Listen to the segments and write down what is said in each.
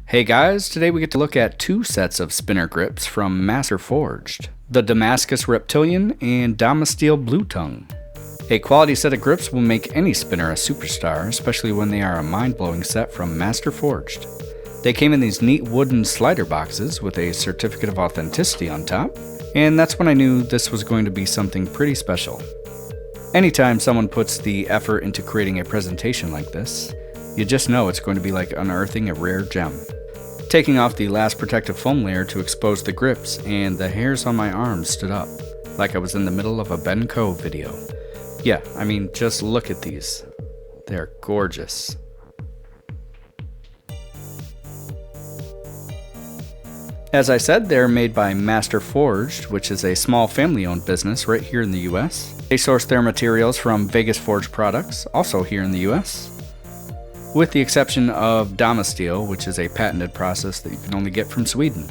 Hey guys, today we get to look at two sets of spinner grips from Master Forged, the Damascus Reptilian and Damasteel Bluetongue. A quality set of grips will make any spinner a superstar, especially when they are a mind-blowing set from Master Forged. They came in these neat wooden slider boxes with a certificate of authenticity on top, and that's when I knew this was going to be something pretty special. Anytime someone puts the effort into creating a presentation like this, you just know it's going to be like unearthing a rare gem. Taking off the last protective foam layer to expose the grips, and the hairs on my arms stood up, like I was in the middle of a Ben Cove video. Yeah, I mean, just look at these. They're gorgeous. As I said, they're made by Master Forged, which is a small family-owned business right here in the US. They source their materials from Vegas Forged Products, also here in the US. With the exception of Damasteel, which is a patented process that you can only get from Sweden.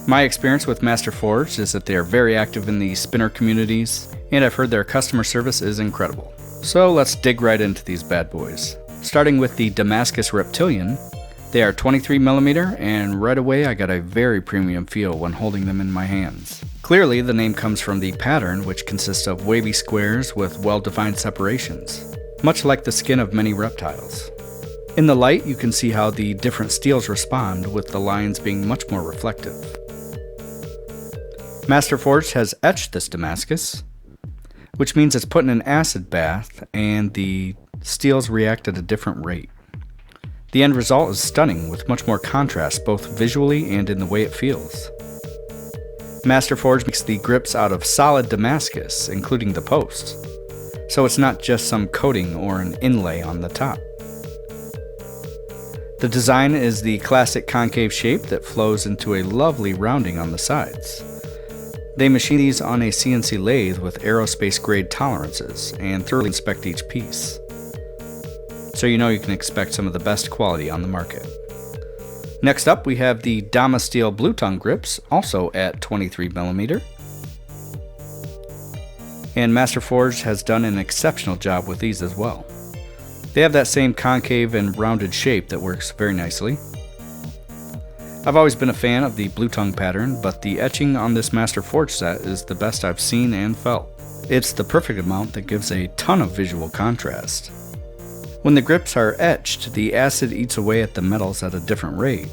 My experience with Master Forged is that they are very active in the spinner communities, and I've heard their customer service is incredible. So let's dig right into these bad boys. Starting with the Damascus Reptilian, they are 23mm, and right away I got a very premium feel when holding them in my hands. Clearly the name comes from the pattern, which consists of wavy squares with well-defined separations, much like the skin of many reptiles. In the light, you can see how the different steels respond, with the lines being much more reflective. Master Forged has etched this Damascus, which means it's put in an acid bath and the steels react at a different rate. The end result is stunning, with much more contrast both visually and in the way it feels. Master Forged makes the grips out of solid Damascus, including the posts, so it's not just some coating or an inlay on the top. The design is the classic concave shape that flows into a lovely rounding on the sides. They machine these on a CNC lathe with aerospace grade tolerances and thoroughly inspect each piece, so you know you can expect some of the best quality on the market. Next up we have the Damasteel Bluetongue grips, also at 23mm. And Master Forged has done an exceptional job with these as well. They have that same concave and rounded shape that works very nicely. I've always been a fan of the Bluetongue pattern, but the etching on this Master Forged set is the best I've seen and felt. It's the perfect amount that gives a ton of visual contrast. When the grips are etched, the acid eats away at the metals at a different rate,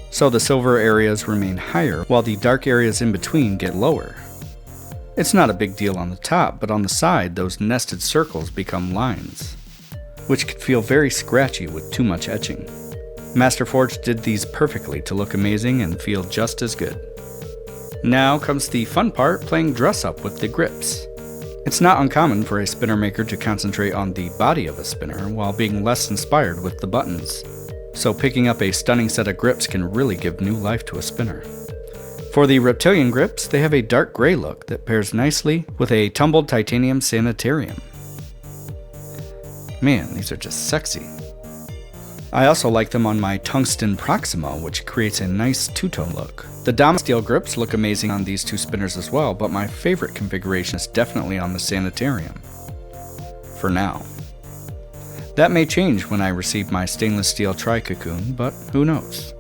so the silver areas remain higher while the dark areas in between get lower. It's not a big deal on the top, but on the side those nested circles become lines, which can feel very scratchy with too much etching. Master Forged did these perfectly to look amazing and feel just as good. Now comes the fun part, playing dress up with the grips. It's not uncommon for a spinner maker to concentrate on the body of a spinner while being less inspired with the buttons, so picking up a stunning set of grips can really give new life to a spinner. For the Reptilian grips, they have a dark gray look that pairs nicely with a tumbled titanium sanitarium. Man, these are just sexy. I also like them on my tungsten Proxima, which creates a nice two-tone look. The Damasteel grips look amazing on these two spinners as well, but my favorite configuration is definitely on the sanitarium. For now. That may change when I receive my stainless steel tri-cocoon, but who knows.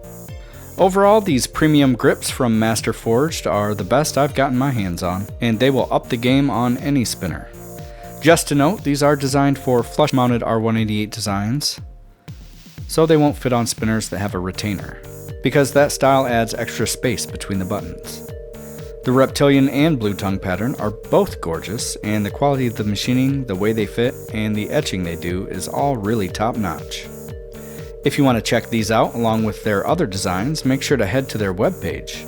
Overall, these premium grips from Master Forged are the best I've gotten my hands on, and they will up the game on any spinner. Just to note, these are designed for flush-mounted R188 designs, so they won't fit on spinners that have a retainer, because that style adds extra space between the buttons. The Reptilian and Bluetongue pattern are both gorgeous, and the quality of the machining, the way they fit, and the etching they do is all really top-notch. If you want to check these out along with their other designs, make sure to head to their webpage,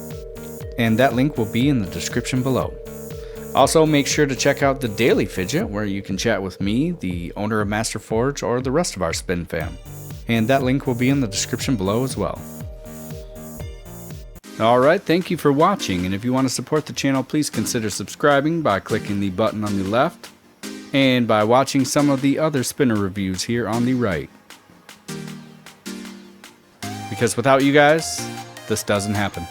and that link will be in the description below. Also, make sure to check out the Daily Fidget, where you can chat with me, the owner of Master Forge, or the rest of our Spin fam. And that link will be in the description below as well. Alright, thank you for watching, and if you want to support the channel, please consider subscribing by clicking the button on the left, and by watching some of the other spinner reviews here on the right. Because without you guys, this doesn't happen.